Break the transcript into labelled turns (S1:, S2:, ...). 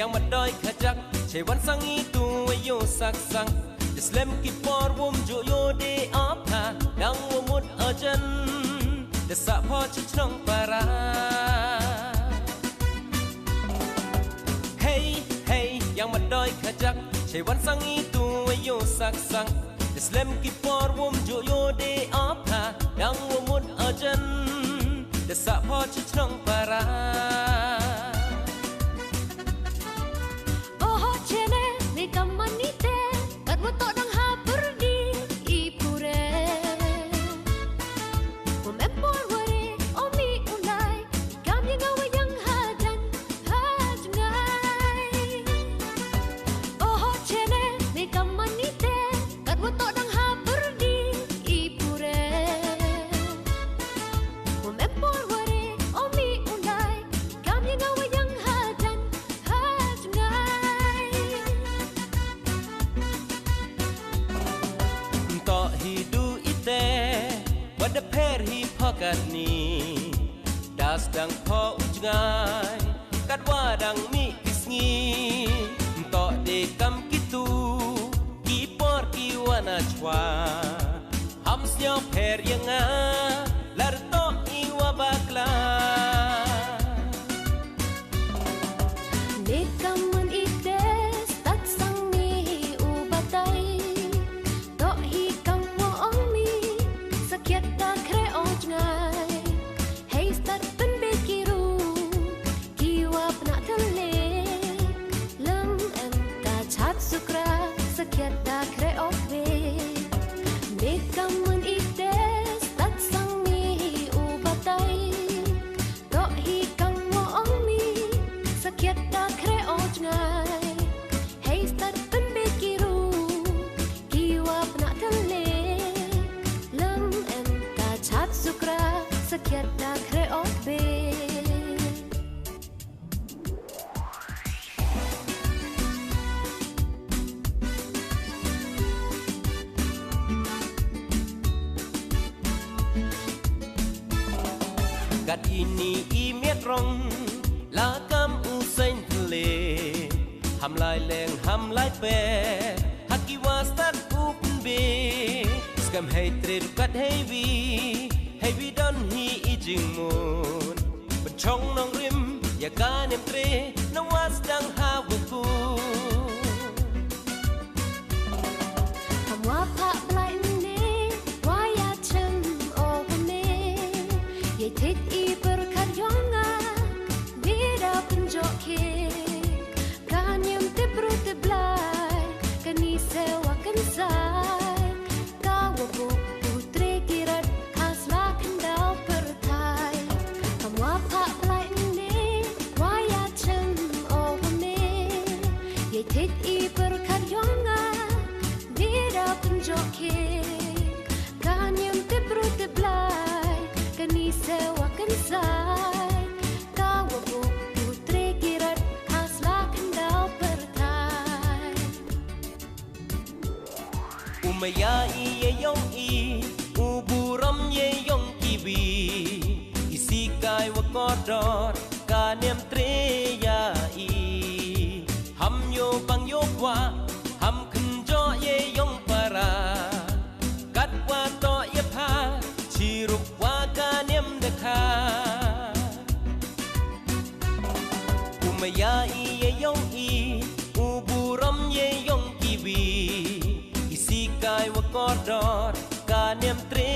S1: yang madai khajak chewan sangi tu yo sak sang Islam ki por wum jo yo de apha dang wumut ajan desa pho chnong para Hey hey yang madai khajak chewan sangi tu yo sak sang Islam ki por wum jo yo de apha dang wumut ajan desa pho chnong para
S2: Kamanite kat moto dang ha perdi ipure Memempor wari omi ulai kami ngawa yang hajan hajngai Oh chene me kamanite kat moto dang ha perdi ipure Memempor wari omi ulai kami ngawa yang hajan hajngai
S1: hidu ite wada per hi pokat ni das dang pho ujngai kat wadang mi kisngi to de kam kitu ki por ki wana chwa ham snyo per yanga lar to i wa bakla
S2: de kaman ite stat sang ni ubatai Kieta kreo jngai Hey start pen bekiru Kiwa pna thale Lam em ka chat sukra Sakieta kreo ve Mekamun ite Start sang mi ubatai To hi kang mo omi Sakieta kreo jngai Hey start pen bekiru Kiwa pna thale Chat sukra sakyat da kreot be
S1: Kat ini imiat rong lakam usain thale ham lai leng ham lai pe haki wastat upn be Skam hey tre kat hey vi don hi ijing moon But chong nong rim ya kanem tre na was dang ha wuku
S2: Hamwa pa blai ne waya chem ovne Ye tit I berkat yonga beda penjoke Kanyam te brut te blai kani sewa kan sai Kawabu putre kirat khasla khandau perthai Kamwa pha blai ne waya chem ovne Ye tit I berkat yonga beda penjoke Kanyam te brut te blai kani sewa kan sai Kawabu putre kirat khasla khandau perthai
S1: Umaya ye yong I uburam ye yong kiwi Isikai wa kodor kanem tre ya I Ham yo bang yo kwa ham kunjo ye yong para Kat wa to ye pha chiruk wa kanem dekha Umaya ye yong I uburam ye yong kiwi Isikai wa kodor kanem tre